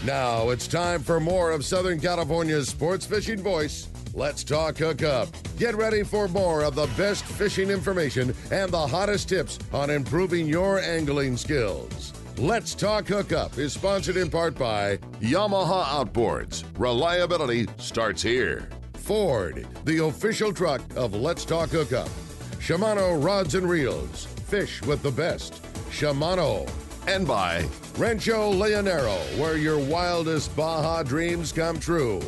Now it's time for more of Southern California's sports fishing voice. Let's talk Hookup. Get ready for more of the best fishing information and the hottest tips on improving your angling skills. Let's Talk Hookup is sponsored in part by Yamaha Outboards. Reliability starts here. Ford, the official truck of Let's Talk Hookup. Shimano Rods and Reels. Fish with the best. Shimano. And by Rancho Leonero, where your wildest Baja dreams come true.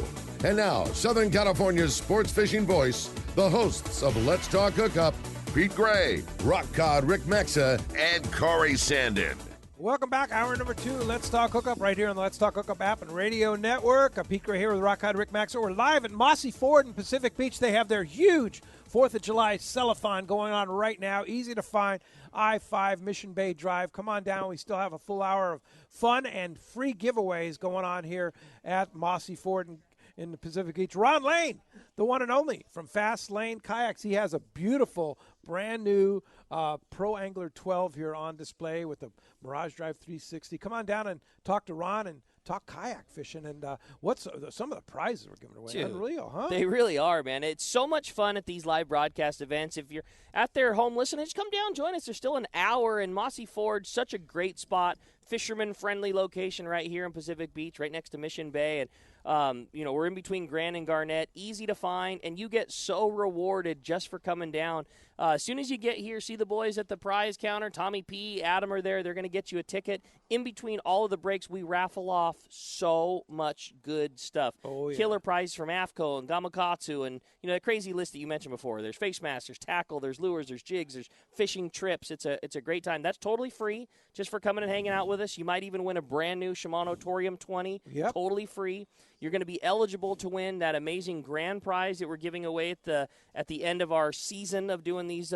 And now, Southern California's sports fishing voice, the hosts of Let's Talk Hookup, Pete Gray, Rock Cod Rick Mexa, and Corey Sandin. Welcome back. Hour number 2, Let's Talk Hookup, right here on the Let's Talk Hookup app and radio network. Pete Gray here with Rock Cod Rick Mexa. We're live at Mossy Ford in Pacific Beach. They have their huge 4th of July Cellathon going on right now. Easy to find. I-5 Mission Bay Drive. Come on down. We still have a full hour of fun and free giveaways going on here at Mossy Ford in the Pacific Beach. Ron Lane, the one and only from Fast Lane Kayaks. He has a beautiful, brand new Pro Angler 12 here on display with the Mirage Drive 360. Come on down and talk to Ron and talk kayak fishing, and what's some of the prizes we're giving away. Dude, unreal, huh? They really are, man. It's so much fun at these live broadcast events. If you're at their home listening, just come down, join us. There's still an hour in Mossy Ford, such a great spot, fisherman-friendly location right here in Pacific Beach, right next to Mission Bay, and we're in between Grand and Garnett, easy to find, and you get so rewarded just for coming down. As soon as you get here, see the boys at the prize counter. Tommy P., Adam are there. They're going to get you a ticket. In between all of the breaks, we raffle off so much good stuff. Oh, yeah. Killer prizes from AFCO and Gamakatsu, and the crazy list that you mentioned before. There's face masks, there's tackle, there's lures, there's jigs, there's fishing trips. It's a great time. That's totally free just for coming and hanging out with us. You might even win a brand new Shimano Torium 20. Yep. Totally free. You're going to be eligible to win that amazing grand prize that we're giving away at the end of our season of doing these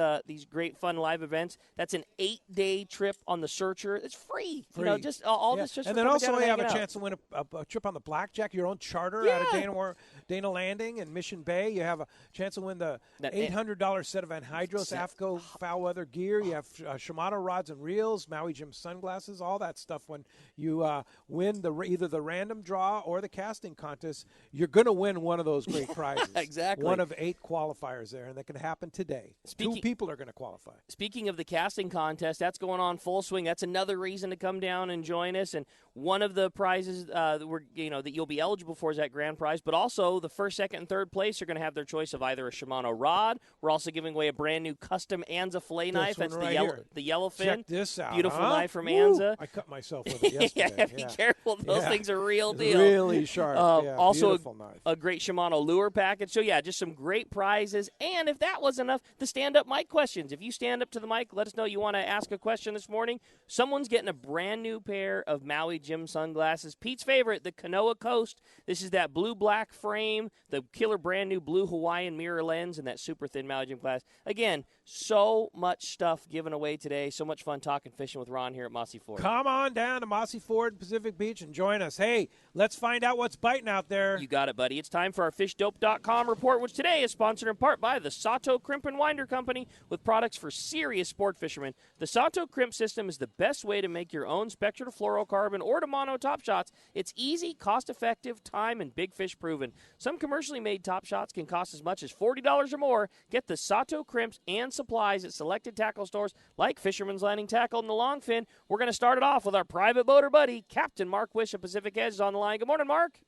great fun live events. That's an 8-day trip on the Searcher. It's free. Just all this just. And for then coming also down you have a hanging out. chance to win a trip on the Blackjack, your own charter out of Dana Landing and Mission Bay. You have a chance to win the $800 set of Anhydrous AFCO foul weather gear. You have Shimano rods and reels, Maui Jim sunglasses, all that stuff. When you win either the random draw or the casting contest, you're going to win one of those great prizes. Exactly. One of 8 qualifiers there, and that can happen today. 2 people are going to qualify. Speaking of the casting contest, that's going on full swing. That's another reason to come down and join us. And one of the prizes that you'll be eligible for is that grand prize. But also, the first, second, and third place are going to have their choice of either a Shimano rod. We're also giving away a brand new custom Anza fillet knife. That's the yellowfin. Check this out. Beautiful knife from Anza. I cut myself with it yesterday. Yeah, be careful. Those things are real deal. Really sharp. Also, knife. A great Shimano lure package. So, just some great prizes. And if that was enough, the stand-up mic questions. If you stand up to the mic, let us know you want to ask a question this morning. Someone's getting a brand new pair of Maui Jim sunglasses. Pete's favorite, the Kanoa Coast. This is that blue-black frame, the killer brand new blue Hawaiian mirror lens, and that super thin Maui Jim glass. Again, so much stuff given away today. So much fun talking fishing with Ron here at Mossy Ford. Come on down to Mossy Ford, Pacific Beach, and join us. Hey, let's find out what's biting out there. You got it, buddy. It's time for our FishDope.com report, which today is sponsored in part by the Sato Crimp and Winder Company with products for serious sport fishermen. The Sato Crimp system is the best way to make your own Spectra to fluorocarbon or to mono top shots. It's easy, cost-effective, time, and big fish proven. Some commercially made top shots can cost as much as $40 or more. Get the Sato Crimps and supplies at selected tackle stores like Fisherman's Landing Tackle and the Longfin. We're going to start it off with our private boater buddy, Captain Mark Wish of Pacific Edge is on the line. Good morning, Mark.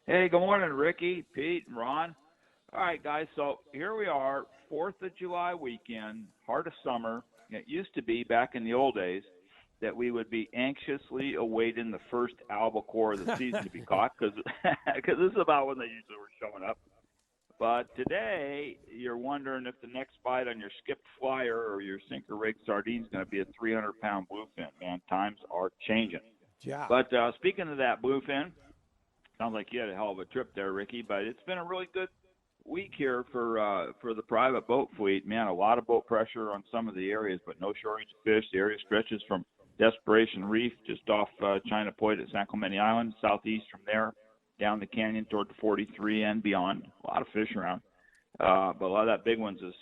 Hey, good morning, Ricky, Pete, and Ron. All right, guys, so here we are, 4th of July weekend, heart of summer. It used to be, back in the old days, that we would be anxiously awaiting the first albacore of the season to be caught because this is about when they usually were showing up. But today, you're wondering if the next bite on your skipped flyer or your sinker rig sardine is going to be a 300-pound bluefin. Man, times are changing. Yeah. But speaking of that bluefin, sounds like you had a hell of a trip there, Ricky, but it's been a really good week here for the private boat fleet. Man, a lot of boat pressure on some of the areas, but no shortage of fish. The area stretches from Desperation Reef just off China Point at San Clemente Island, southeast from there, down the canyon toward the 43 and beyond. A lot of fish around. But a lot of that big ones is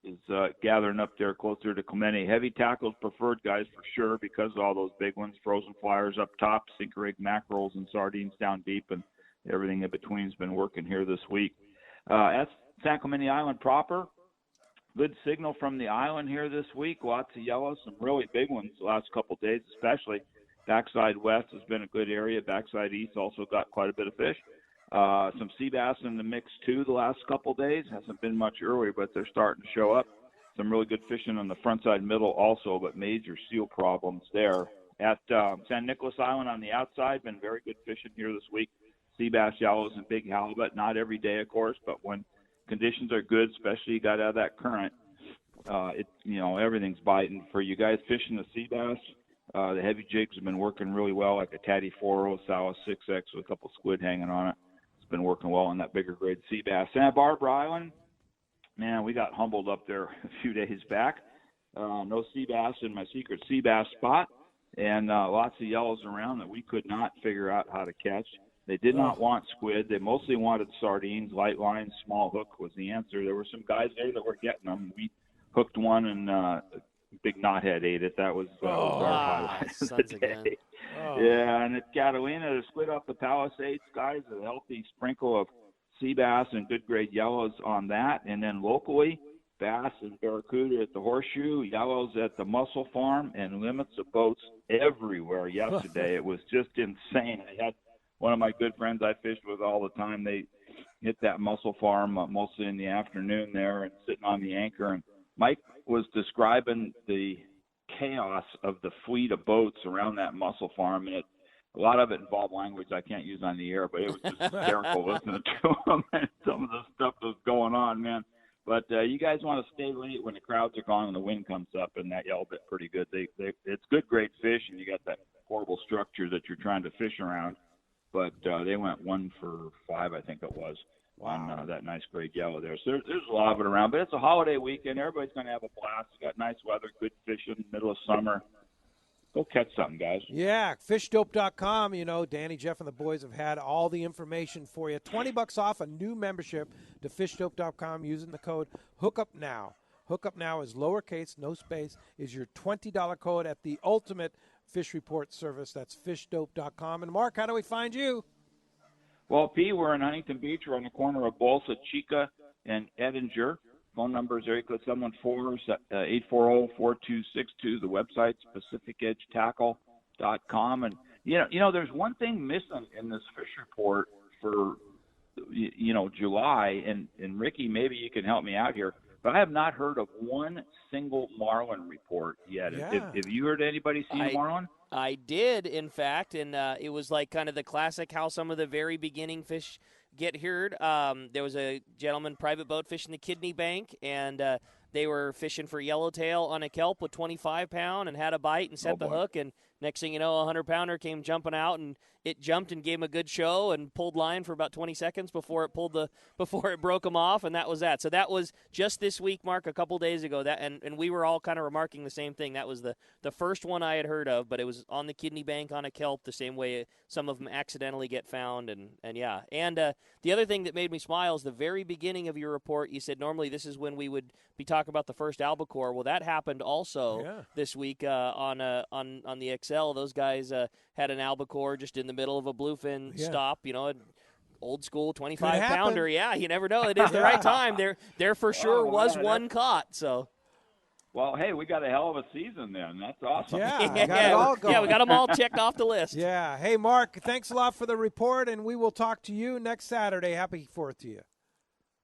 is gathering up there closer to Clemente. Heavy tackles preferred, guys, for sure, because of all those big ones. Frozen flyers up top, sinker rig mackerels and sardines down deep, and everything in between's been working here this week. At San Clemente Island proper, good signal from the island here this week. Lots of yellows, some really big ones the last couple of days, especially. Backside west has been a good area. Backside east also got quite a bit of fish. Some sea bass in the mix, too, the last couple days. Hasn't been much earlier, but they're starting to show up. Some really good fishing on the front side middle also, but major seal problems there. At San Nicolas Island on the outside, been very good fishing here this week. Sea bass, yellows, and big halibut. Not every day, of course, but when conditions are good, especially you got out of that current, everything's biting. For you guys fishing the sea bass, the heavy jigs have been working really well, like a Tatty 4.0, Sawa 6X with a couple squid hanging on it. Been working well on that bigger grade sea bass. Santa Barbara Island, man, we got humbled up there a few days back. No sea bass in my secret sea bass spot, and lots of yellows around that we could not figure out how to catch. They did not want squid. They mostly wanted sardines, light lines, small hook was the answer. There were some guys there that were getting them. We hooked one, and big knothead ate it. That was our highlight of the day. Yeah, and at Catalina, the squid off the Palisades, guys, a healthy sprinkle of sea bass and good grade yellows on that. And then locally, bass and barracuda at the Horseshoe, yellows at the Mussel Farm, and limits of boats everywhere yesterday. It was just insane. I had one of my good friends I fished with all the time. They hit that Mussel Farm mostly in the afternoon there and sitting on the anchor. And Mike was describing the chaos of the fleet of boats around that Mussel Farm, and a lot of it involved language I can't use on the air, but it was just hysterical listening to them and some of the stuff that was going on, man. But you guys want to stay late when the crowds are gone and the wind comes up, and that yellow bit pretty good. It's good, great fish, and you got that horrible structure that you're trying to fish around. But they went 1 for 5, I think it was. Wow. On that nice great yellow there. So there's a lot of it around. But it's a holiday weekend. Everybody's going to have a blast. You got nice weather, good fishing, middle of summer. Go catch something, guys. Yeah, fishdope.com. Danny, Jeff, and the boys have had all the information for you. $20 off a new membership to fishdope.com using the code HookUpNow. HookUpNow is lowercase, no space, is your $20 code at the ultimate fish report service. That's fishdope.com. And, Mark, how do we find you? Well, P, we're in Huntington Beach. We're on the corner of Bolsa Chica and Edinger. Phone number is area code 714-840-4262. The website, PacificEdgeTackle.com. And, there's one thing missing in this fish report for, July. And Ricky, maybe you can help me out here. But I have not heard of one single marlin report yet. Yeah. Have you heard anybody see a marlin? I did, in fact, and it was like kind of the classic how some of the very beginning fish get heard. There was a gentleman, private boat, fishing the Kidney Bank, and they were fishing for yellowtail on a kelp with 25-pound and had a bite and set the hook, and next thing you know, a 100-pounder came jumping out, and it jumped and gave him a good show and pulled line for about 20 seconds before it broke him off, and that was that. So that was just this week, Mark, a couple days ago. And we were all kind of remarking the same thing. That was the first one I had heard of, but it was on the Kidney Bank on a kelp, the same way some of them accidentally get found, and yeah. And the other thing that made me smile is the very beginning of your report. You said normally this is when we would be talking about the first albacore. Well, that happened also this week on the XL. Those guys had an albacore just in the middle of a bluefin stop, an old school 25-pounder. Yeah, you never know. It is the right time. There for sure was one caught. So, well, hey, we got a hell of a season then. That's awesome. Yeah, got it all going. Yeah, we got them all checked off the list. Yeah. Hey, Mark, thanks a lot for the report, and we will talk to you next Saturday. Happy 4th to you.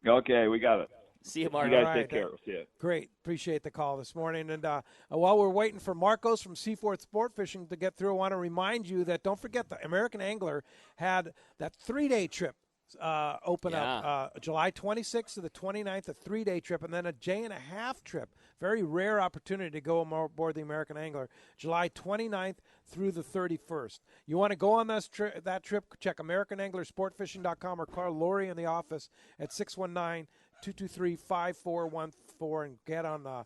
Okay, we got it. See you, Mark. You guys take care. See you. Great. Appreciate the call this morning. And while we're waiting for Marcos from Seaforth Sport Fishing to get through, I want to remind you that don't forget the American Angler had that 3-day trip open up July 26th to the 29th, a 3-day trip, and then a day-and-a-half trip. Very rare opportunity to go aboard the American Angler, July 29th through the 31st. You want to go on that trip, check AmericanAnglerSportFishing.com or call Lori in the office at 619-223-5414 and get on the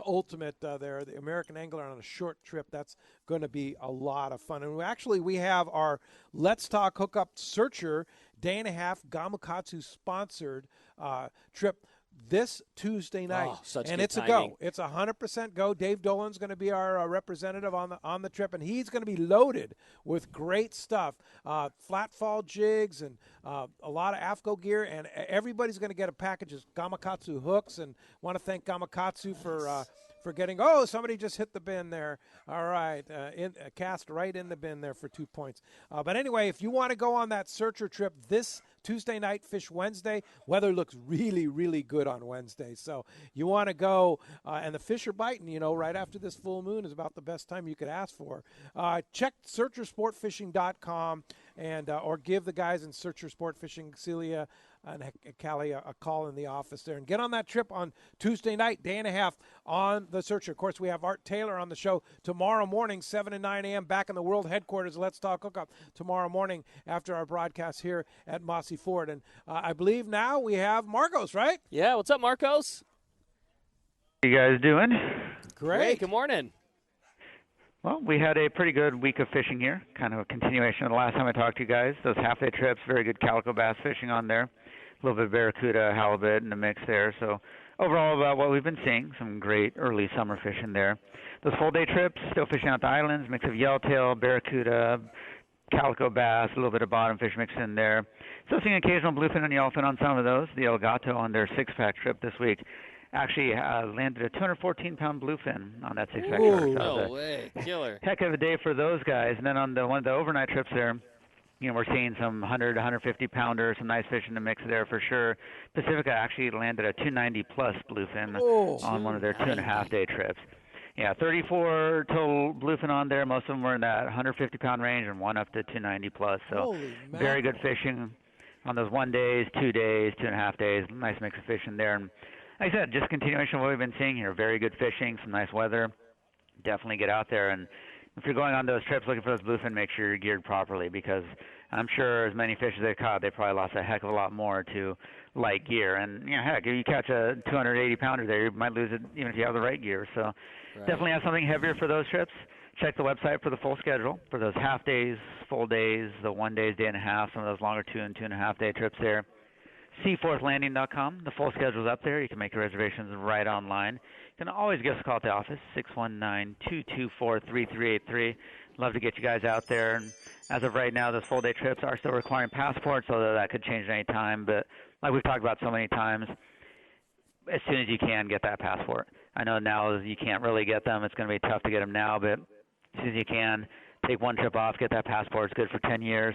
ultimate there, the American Angler on a short trip. That's going to be a lot of fun. And we have our Let's Talk Hookup Searcher day-and-a-half Gamakatsu sponsored trip this Tuesday night. Oh, such and good it's timing. a go. It's 100% go. Dave Dolan's going to be our representative on the trip, and he's going to be loaded with great stuff, flat fall jigs and a lot of AFCO gear, and everybody's going to get a package of Gamakatsu hooks, and want to thank Gamakatsu for getting, somebody just hit the bin there. All right, cast right in the bin there for 2 points. But anyway, if you want to go on that searcher trip this Tuesday night, Fish Wednesday, weather looks really, really good on Wednesday. So you want to go, and the fish are biting, right after this full moon is about the best time you could ask for. Check searchersportfishing.com and or give the guys in Searcher Sport Fishing, Celia and Callie, a call in the office there, and get on that trip on Tuesday night, day and a half on the Searcher. Of course, we have Art Taylor on the show tomorrow morning, 7 and 9 a.m. back in the world headquarters. Let's Talk Hookup tomorrow morning after our broadcast here at Mossy Ford. And I believe now we have Marcos, right? Yeah, what's up, Marcos? How you guys doing? Great. Good morning. Well, we had a pretty good week of fishing here, kind of a continuation of the last time I talked to you guys. Those half-day trips, very good calico bass fishing on there. A little bit of barracuda, halibut in the mix there. So overall, about what we've been seeing, some great early summer fishing there. Those full-day trips, still fishing out the islands, mix of yellowtail, barracuda, calico bass, a little bit of bottom fish mixed in there. Still seeing occasional bluefin and yellowfin on some of those. The El Gato on their six-pack trip this week actually landed a 214-pound bluefin on that six-pack trip. So no way. Killer. Heck of a day for those guys. And then on one of the overnight trips there, we're seeing some 100, 150-pounders, some nice fish in the mix there for sure. Pacifica actually landed a 290-plus bluefin on one of their 2.5-day trips. Yeah, 34 total bluefin on there. Most of them were in that 150-pound range and one up to 290-plus. So very good fishing on those 1 days, 2 days, 2.5 days. Nice mix of fish in there. And like I said, just continuation of what we've been seeing here. Very good fishing, some nice weather. Definitely get out there. And if you're going on those trips looking for those bluefin, make sure you're geared properly, because I'm sure as many fish as they caught, they probably lost a heck of a lot more to light gear. And, heck, if you catch a 280-pounder there, you might lose it even if you have the right gear. So definitely have something heavier for those trips. Check the website for the full schedule for those half days, full days, the 1 day, day and a half, some of those longer 2 and 2.5 day trips there. Seaforthlanding.com. The full schedule's up there. You can make your reservations right online. You can always give us a call at the office, 619-224-3383. Love to get you guys out there. And as of right now, those full-day trips are still requiring passports, although that could change at any time. But like we've talked about so many times, as soon as you can, get that passport. I know now you can't really get them. It's going to be tough to get them now, but as soon as you can, take one trip off, get that passport. It's good for 10 years.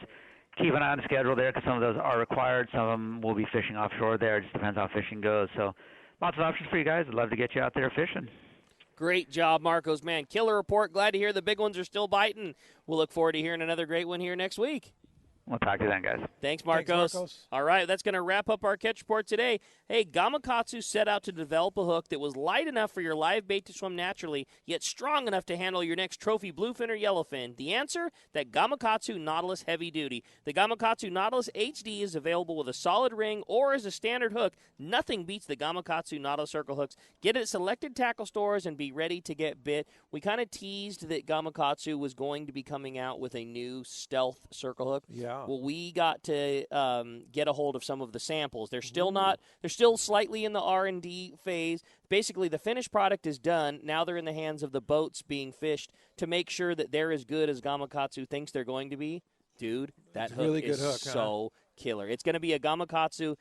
Keep an eye on the schedule there, because some of those are required. Some of them will be fishing offshore there. It just depends how fishing goes. So lots of options for you guys. I'd love to get you out there fishing. Great job, Marcos. Man, killer report. Glad to hear the big ones are still biting. We'll look forward to hearing another great one here next week. We'll talk to you then, guys. Thanks, Marcos. All right, that's going to wrap up our catch report today. Hey, Gamakatsu set out to develop a hook that was light enough for your live bait to swim naturally, yet strong enough to handle your next trophy bluefin or yellowfin. The answer? That Gamakatsu Nautilus Heavy Duty. The Gamakatsu Nautilus HD is available with a solid ring or as a standard hook. Nothing beats the Gamakatsu Nautilus Circle hooks. Get it at selected tackle stores and be ready to get bit. We kind of teased that Gamakatsu was going to be coming out with a new stealth circle hook. Yeah. Well, we got to get a hold of some of the samples. They're still not. They're still slightly in the R&D phase. Basically, the finished product is done. Now they're in the hands of the boats being fished to make sure that they're as good as Gamakatsu thinks they're going to be. Dude, that hook really is good hook, so killer. It's going to be a Gamakatsu.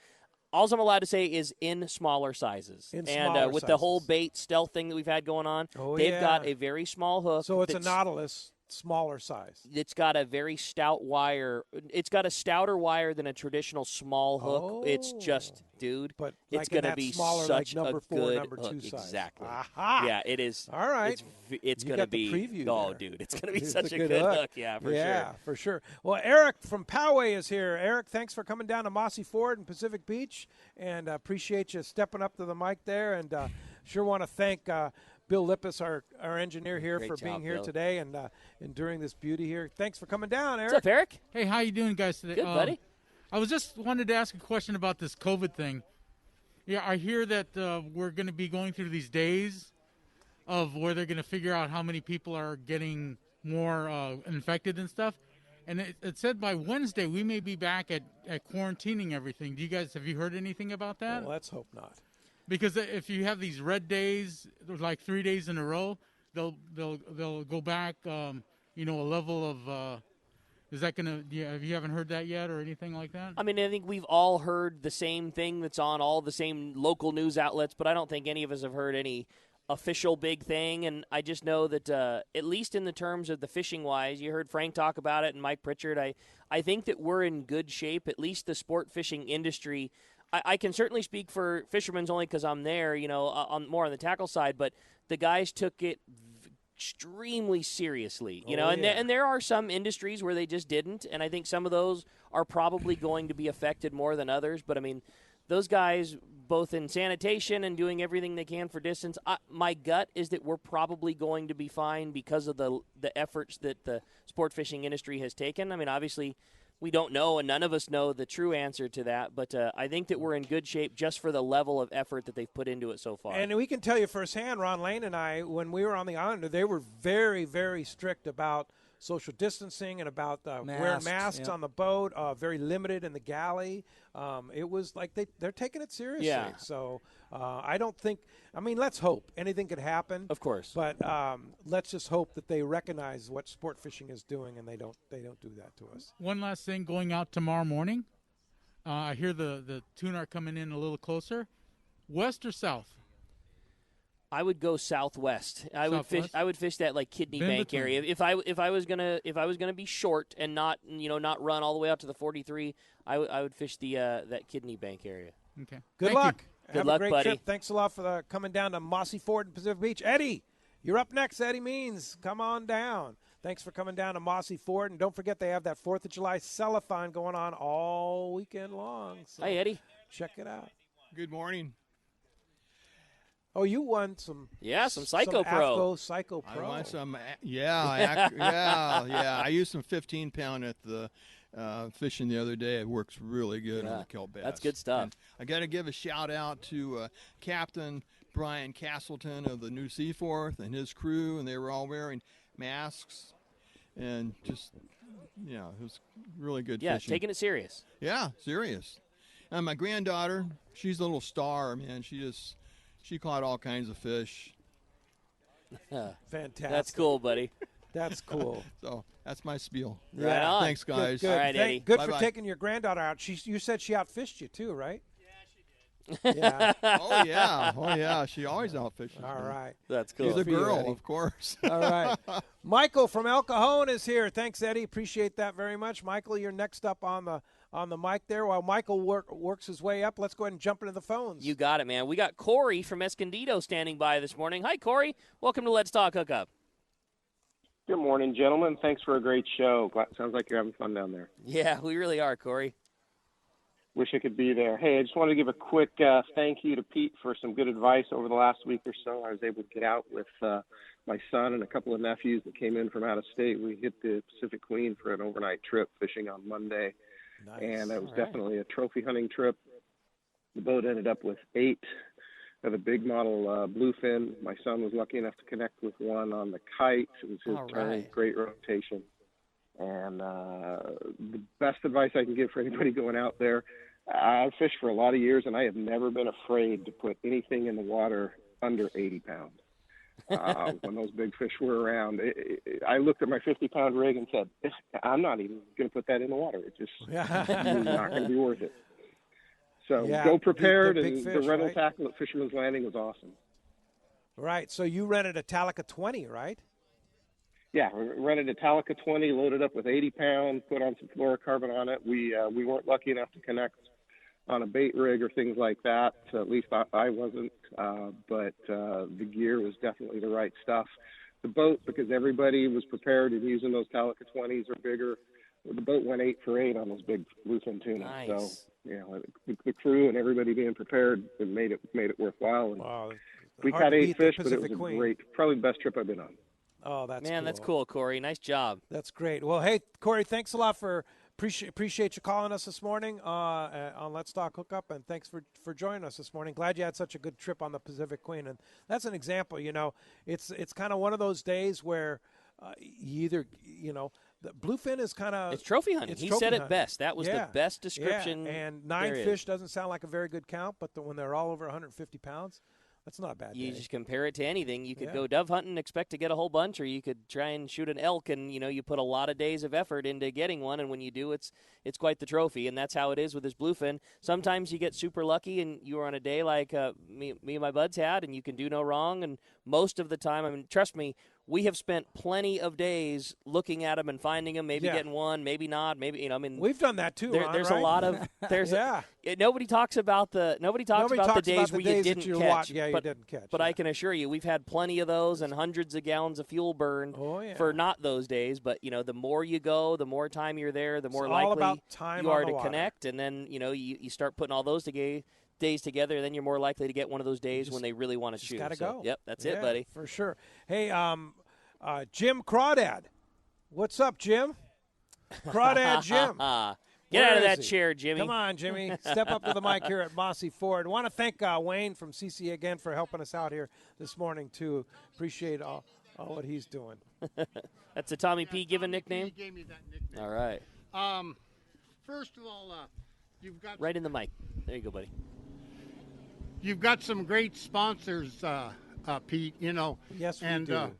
All I'm allowed to say is in smaller sizes. With the whole bait stealth thing that we've had going on, they've got a very small hook. So it's a Nautilus. Smaller size. It's got a very stout wire. It's got a stouter wire than a traditional small hook. It's just, dude, but it's going to be smaller, such like number a 4, good number 2 hook. size. Exactly. Aha. Yeah, it is. All right. It's going to be. Preview Dude, it's going to be it's such a good hook. Yeah, for sure. Yeah, for sure. Well, Eric from Poway is here. Eric, thanks for coming down to Mossy Ford and Pacific Beach, and appreciate you stepping up to the mic there. And sure want to thank Bill Lippis, our engineer here, Great for job, being here Bill. today and enduring this beauty here. Thanks for coming down, Eric. What's up, Eric? Hey, how you doing, guys, today? Good, buddy. I was just wanted to ask a question about this COVID thing. Yeah, I hear that we're going to be going through these days of where they're going to figure out how many people are getting more infected and stuff. And it said by Wednesday we may be back at quarantining everything. Have you heard anything about that? Well, let's hope not. Because if you have these red days, like 3 days in a row, they'll go back, a level of. Is that gonna? Yeah, you haven't heard that yet, or anything like that? I mean, I think we've all heard the same thing that's on all the same local news outlets, but I don't think any of us have heard any official big thing. And I just know that at least in the terms of the fishing wise, you heard Frank talk about it and Mike Pritchard. I think that we're in good shape. At least the sport fishing industry. I can certainly speak for fishermen's only because I'm there, more on the tackle side. But the guys took it extremely seriously, and there are some industries where they just didn't, and I think some of those are probably going to be affected more than others. But I mean, those guys, both in sanitation and doing everything they can for distance, my gut is that we're probably going to be fine because of the efforts that the sport fishing industry has taken. I mean, obviously, we don't know, and none of us know the true answer to that, but I think that we're in good shape just for the level of effort that they've put into it so far. And we can tell you firsthand, Ron Lane and I, when we were on the island, they were very, very strict about social distancing and about wearing masks on the boat, very limited in the galley. It was like they're taking it seriously. Yeah. So I don't think – I mean, let's hope. Anything could happen. Of course. But let's just hope that they recognize what sport fishing is doing and they don't do that to us. One last thing, going out tomorrow morning, I hear the tuna are coming in a little closer. West or south? I would go southwest. I would fish that like Kidney Bank area. If I was gonna be short and not run all the way out to the 43, I would fish that Kidney Bank area. Okay. Good luck. Good Have luck, a great buddy. trip. Thanks a lot for coming down to Mossy Ford and Pacific Beach. Eddie, you're up next. Eddie Means, come on down. Thanks for coming down to Mossy Ford, and don't forget they have that 4th of July Cellathon going on all weekend long. So hey, Eddie. Check it out. Good morning. Oh, you won some. Yeah, some Psycho Pro. Psycho Pro. I won some. Yeah. I used some 15-pound at the fishing the other day. It works really good on the kelp bass. That's good stuff. And I got to give a shout out to Captain Brian Castleton of the New Seaforth and his crew, and they were all wearing masks, and just it was really good fishing. Yeah, taking it serious. Yeah, serious. And my granddaughter, she's a little star, man. She caught all kinds of fish. Fantastic. That's cool, buddy. That's cool. So that's my spiel. Right on. Thanks, guys. Good. All right, Eddie. Good Bye-bye. for taking your granddaughter out. You said she outfished you too, right? Yeah, she did. Yeah. Oh yeah. She always outfishes. All me. right. That's cool. She's a for you, girl, Eddie. of course. All right. Michael from El Cajon is here. Thanks, Eddie. Appreciate that very much. Michael, you're next up on the mic there. While Michael works his way up, let's go ahead and jump into the phones. You got it, man. We got Corey from Escondido standing by this morning. Hi, Corey. Welcome to Let's Talk Hookup. Good morning, gentlemen. Thanks for a great show. Sounds like you're having fun down there. Yeah, we really are, Corey. Wish I could be there. Hey, I just wanted to give a quick thank you to Pete for some good advice over the last week or so. I was able to get out with my son and a couple of nephews that came in from out of state. We hit the Pacific Queen for an overnight trip fishing on Monday. Nice. And it was definitely a trophy hunting trip. The boat ended up with 8 of the big model bluefin. My son was lucky enough to connect with one on the kite. It was his turn. right. Great rotation. And the best advice I can give for anybody going out there, I've fished for a lot of years, and I have never been afraid to put anything in the water under 80 pounds. When those big fish were around, I looked at my 50-pound rig and said, I'm not even going to put that in the water. It just is not going to be worth it. So go prepared, big and fish, the rental right? tackle at Fisherman's Landing was awesome. Right. So you rented a Talica 20, right? Yeah, we rented a Talica 20, loaded up with 80 pounds, put on some fluorocarbon on it. We weren't lucky enough to connect on a bait rig or things like that. So at least I wasn't, but the gear was definitely the right stuff. The boat, because everybody was prepared and using those Talica 20s or bigger, the boat went 8 for 8 on those big bluefin tuna. Nice. So, the crew and everybody being prepared, it made it worthwhile. And Wow. we Hard caught to 8 beat the fish, but it was Pacific a Queen. great, probably the best trip I've been on. Oh, that's Man, cool. that's cool, Corey. Nice job. That's great. Well, hey, Corey, thanks a lot for appreciate you calling us this morning on Let's Talk Hookup, and thanks for joining us this morning. Glad you had such a good trip on the Pacific Queen, and that's an example. It's kind of one of those days where you either The bluefin is kind of it's trophy hunting. He said it best. That was the best description. Yeah. And 9 fish doesn't sound like a very good count, but when they're all over 150 pounds, that's not a bad. You day. just compare it to anything. You could go dove hunting, expect to get a whole bunch, or you could try and shoot an elk, and you put a lot of days of effort into getting one, and when you do, it's quite the trophy, and that's how it is with this bluefin. Sometimes you get super lucky, and you are on a day like me and my buds had, and you can do no wrong. And most of the time, I mean, trust me, we have spent plenty of days looking at them and finding them, maybe getting one, maybe not, maybe I mean, we've done that too. There's Ron, a lot of nobody talks about the days where you didn't catch. You didn't catch. But I can assure you, we've had plenty of those and hundreds of gallons of fuel burned for not those days. But the more you go, the more time you're there, the more likely you are to connect, and then you start putting all those days together, then you're more likely to get one of those days when they really want to shoot. Gotta go. Yep, that's it, buddy. For sure. Hey, Jim Crawdad. What's up, Jim? Crawdad Jim. Get out of that chair, Jimmy. Come on, Jimmy. Step up to the mic here at Mossy Ford. I want to thank Wayne from CC again for helping us out here this morning, too. Appreciate all what he's doing. That's a Tommy P. given nickname? He gave me that nickname. All right. First of all, you've got... Right in the mic. There you go, buddy. You've got some great sponsors, Pete, Yes, we and, do.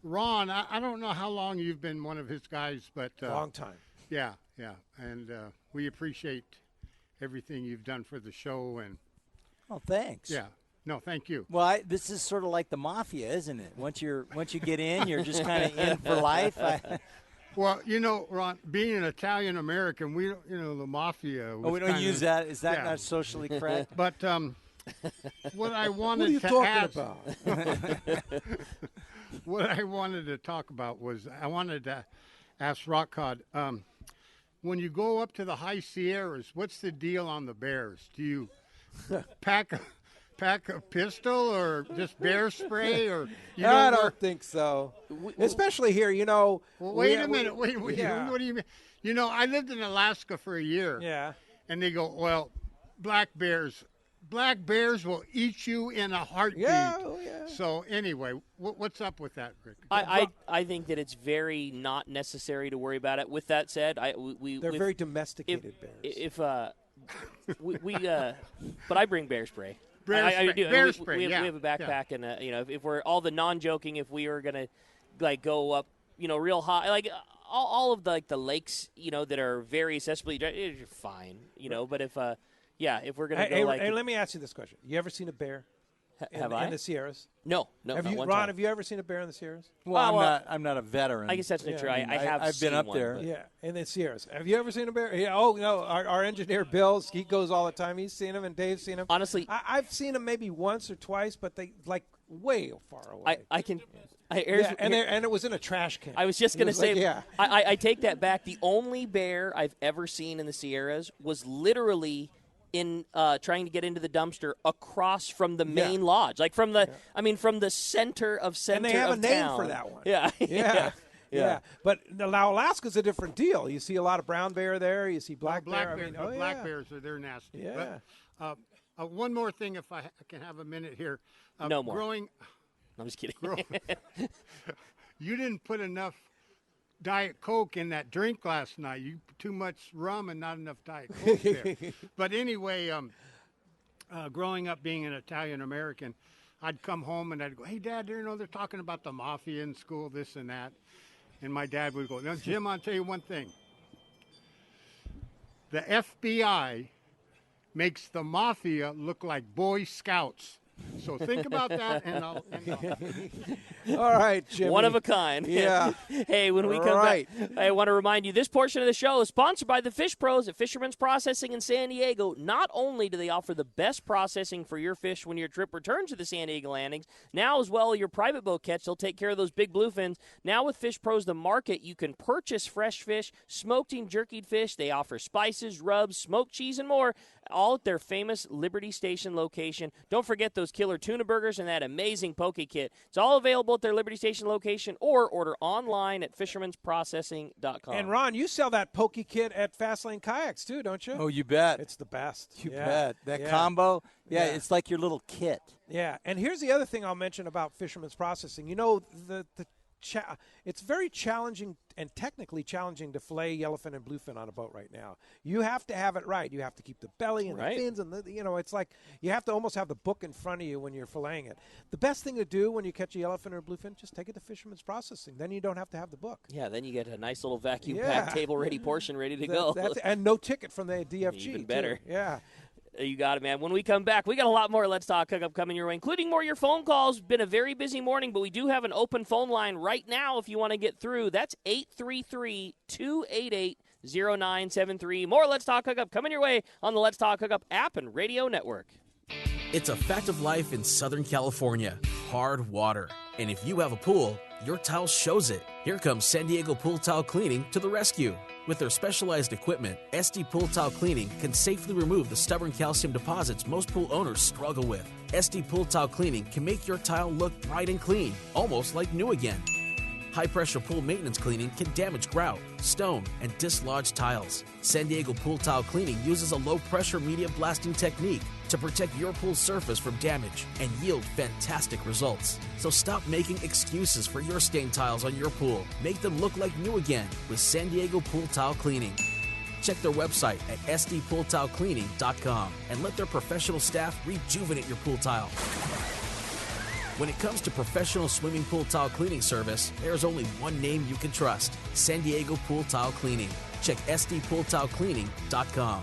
Ron, I don't know how long you've been one of his guys, but... long time. Yeah. And we appreciate everything you've done for the show. And Oh, thanks. Yeah. No, thank you. Well, this is sort of like the mafia, isn't it? Once you get in, you're just kind of in for life. Well, Ron, being an Italian American, we don't, the mafia. We don't use that. Is that not socially correct? But what I wanted what are you to talking ask, about? what I wanted to talk about was I wanted to ask Rockcod, when you go up to the high Sierras, what's the deal on the bears? Do you pack a pistol or just bear spray, or I don't think so. Especially here, Well, wait a minute. Wait. What do you mean? I lived in Alaska for a year. Yeah. And they go, well, black bears will eat you in a heartbeat. Yeah. So anyway, what's up with that, Rick? I think that it's very not necessary to worry about it. With that said, they're very domesticated bears. But I bring bear spray. I do. Bear spray. We have a backpack, and if we're all the non-joking, if we were gonna go up, real high, all of the lakes, that are very accessibly, you're fine, But if we're gonna go hey, let me ask you this question: you ever seen a bear in the Sierras? No. Ron, have you ever seen a bear in the Sierras? Well, I'm not a veteran. I guess that's not true. I've been up one, there. but. Yeah, in the Sierras. Have you ever seen a bear? Yeah. Oh no, our engineer Bill, he goes all the time. He's seen them, and Dave's seen them. Honestly, I've seen them maybe once or twice, but they way far away. And it was in a trash can. I was just going to say, I take that back. The only bear I've ever seen in the Sierras was literally in trying to get into the dumpster across from the main lodge, from the center of town. And they have a name for that one. Yeah. But now Alaska's a different deal. You see a lot of brown bear there. You see black bear. Black bears are nasty. Yeah. But, one more thing, if I can have a minute here. No more. I'm just kidding. You didn't put enough Diet Coke in that drink last night. You put too much rum and not enough Diet Coke there. But anyway, growing up being an Italian American, I'd come home and I'd go, "Hey, Dad, they're talking about the mafia in school, this and that." And my dad would go, "Now, Jim, I'll tell you one thing. The FBI makes the mafia look like Boy Scouts. So think about that, and I'll. All right, Jimmy. One of a kind. Yeah. Hey, when we come back, I want to remind you, this portion of the show is sponsored by the Fish Pros at Fisherman's Processing in San Diego. Not only do they offer the best processing for your fish when your trip returns to the San Diego landings, now as well your private boat catch, they'll take care of those big bluefins. Now with Fish Pros, the market, you can purchase fresh fish, smoked and jerkied fish. They offer spices, rubs, smoked cheese, and more, all at their famous Liberty Station location. Don't forget those killer tuna burgers and that amazing poke kit. It's all available at their Liberty Station location or order online at fishermansprocessing.com. And Ron, you sell that poke kit at Fastlane Kayaks too, don't you? Oh, you bet. It's the best. You bet. That combo, it's like your little kit. Yeah, and here's the other thing I'll mention about Fisherman's Processing. It's very challenging and technically challenging to fillet yellowfin and bluefin on a boat right now. You have to have it right. You have to keep the belly and the fins, and it's like you have to almost have the book in front of you when you're filleting it. The best thing to do when you catch a yellowfin or bluefin, just take it to Fisherman's Processing. Then you don't have to have the book. Yeah, then you get a nice little vacuum-packed table-ready portion ready to go. And no ticket from the DFG. Even better. Too. Yeah. You got it, man. When we come back, we got a lot more Let's Talk Hookup coming your way, including more of your phone calls. Been a very busy morning, but we do have an open phone line right now if you want to get through. That's 833-288-0973. More Let's Talk Hookup coming your way on the Let's Talk Hookup app and radio network. It's a fact of life in Southern California. Hard water. And if you have a pool, your tile shows it. Here comes San Diego Pool Tile Cleaning to the rescue. With their specialized equipment, SD Pool Tile Cleaning can safely remove the stubborn calcium deposits most pool owners struggle with. SD Pool Tile Cleaning can make your tile look bright and clean, almost like new again. High-pressure pool maintenance cleaning can damage grout, stone, and dislodged tiles. San Diego Pool Tile Cleaning uses a low-pressure media blasting technique to protect your pool surface from damage and yield fantastic results. So stop making excuses for your stained tiles on your pool. Make them look like new again with San Diego Pool Tile Cleaning. Check their website at sdpooltilecleaning.com and let their professional staff rejuvenate your pool tile. When it comes to professional swimming pool tile cleaning service, there's only one name you can trust: San Diego Pool Tile Cleaning. Check sdpooltilecleaning.com.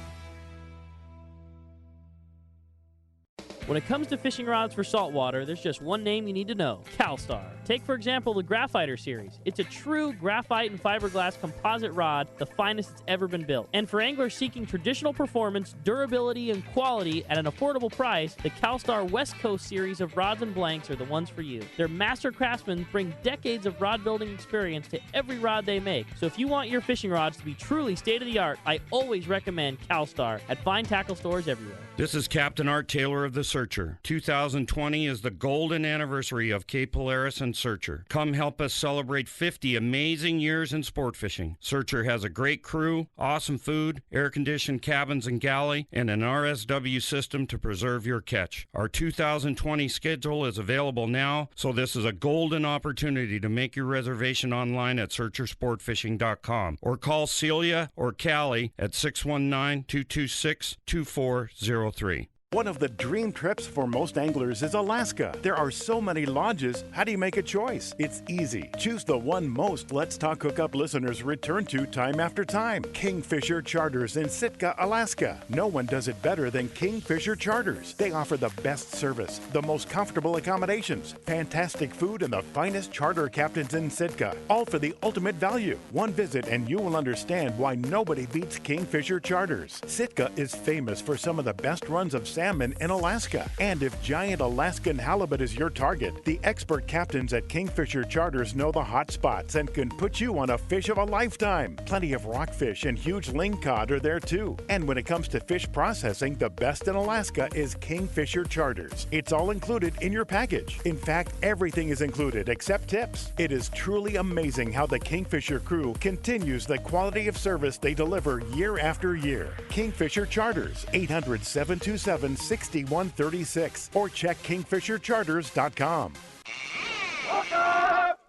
When it comes to fishing rods for saltwater, there's just one name you need to know: CalStar. Take, for example, the Graphiter series. It's a true graphite and fiberglass composite rod, the finest it's ever been built. And for anglers seeking traditional performance, durability, and quality at an affordable price, the CalStar West Coast series of rods and blanks are the ones for you. Their master craftsmen bring decades of rod building experience to every rod they make. So if you want your fishing rods to be truly state-of-the-art, I always recommend CalStar at fine tackle stores everywhere. This is Captain Art Taylor of the Searcher. 2020 is the golden anniversary of Cape Polaris and Searcher. Come help us celebrate 50 amazing years in sport fishing. Searcher has a great crew, awesome food, air-conditioned cabins and galley, and an RSW system to preserve your catch. Our 2020 schedule is available now, so this is a golden opportunity to make your reservation online at searchersportfishing.com or call Celia or Callie at 619-226-2403. One of the dream trips for most anglers is Alaska. There are so many lodges. How do you make a choice? It's easy. Choose the one most Let's Talk Hookup listeners return to time after time. Kingfisher Charters in Sitka, Alaska. No one does it better than Kingfisher Charters. They offer the best service, the most comfortable accommodations, fantastic food, and the finest charter captains in Sitka. All for the ultimate value. One visit and you will understand why nobody beats Kingfisher Charters. Sitka is famous for some of the best runs of salmon in Alaska. And if giant Alaskan halibut is your target, the expert captains at Kingfisher Charters know the hot spots and can put you on a fish of a lifetime. Plenty of rockfish and huge lingcod are there too. And when it comes to fish processing, the best in Alaska is Kingfisher Charters. It's all included in your package. In fact, everything is included except tips. It is truly amazing how the Kingfisher crew continues the quality of service they deliver year after year. Kingfisher Charters, 800-727-6136 or check kingfishercharters.com.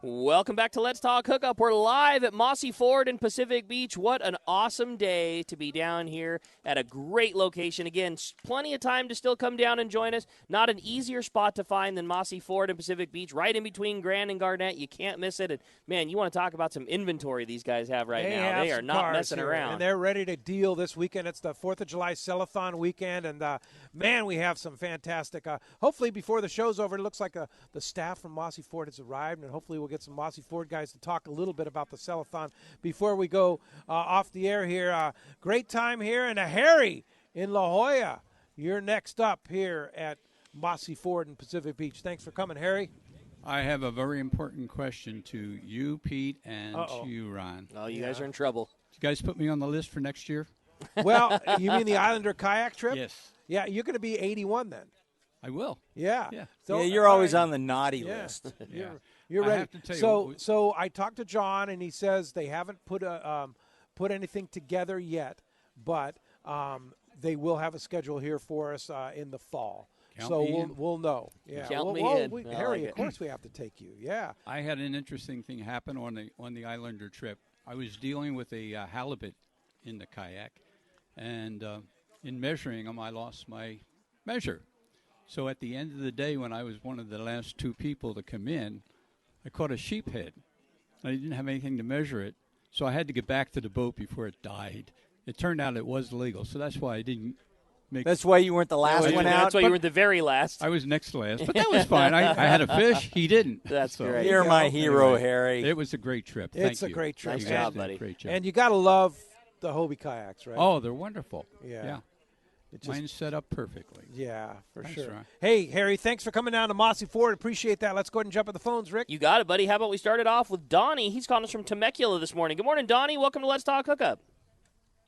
Welcome back to Let's Talk Hookup. We're live at Mossy Ford in Pacific Beach. What an awesome day to be down here at a great location. Again, plenty of time to still come down and join us. Not an easier spot to find than Mossy Ford in Pacific Beach, right in between Grand and Garnett. You can't miss it. And, man, you want to talk about some inventory these guys have right now. They are not messing around. And they're ready to deal this weekend. It's the 4th of July Cellathon weekend. And, man, we have some fantastic hopefully before the show's over, it looks like the staff from Mossy Ford has arrived, and hopefully we'll get some Mossy Ford guys to talk a little bit about the Cellathon before we go off the air here. Great time here, and Harry in La Jolla. You're next up here at Mossy Ford in Pacific Beach. Thanks for coming, Harry. I have a very important question to you, Pete, and to you, Ron. Oh, you guys are in trouble. Did you guys put me on the list for next year? Well, you mean the Islander kayak trip? Yes. Yeah, you're going to be 81 then. I will. Yeah. So, you're always on the naughty list. You're ready. I have to tell you, so I talked to John, and he says they haven't put anything together yet, but they will have a schedule here for us in the fall. We'll know. Yeah. Count me in. Harry, of course we have to take you. Yeah. I had an interesting thing happen on the Islander trip. I was dealing with a halibut in the kayak, and in measuring them, I lost my measure. So at the end of the day, when I was one of the last 2 people to come in, I caught a sheephead. I didn't have anything to measure it, so I had to get back to the boat before it died. It turned out it was legal, so that's why I didn't make. That's why you weren't the last one out. That's why you were the very last. I was next to last, but that was fine. I had a fish. He didn't. That's great. You're my hero, Harry. It was a great trip. It's Thank a great trip. Nice job, buddy. Great job. And you got to love the Hobie kayaks, right? Oh, they're wonderful. Yeah. Mine's set up perfectly. Yeah, for Thanks, sure. Ron. Hey, Harry, thanks for coming down to Mossy Ford. Appreciate that. Let's go ahead and jump at the phones, Rick. You got it, buddy. How about we start it off with Donnie? He's calling us from Temecula this morning. Good morning, Donnie. Welcome to Let's Talk Hookup.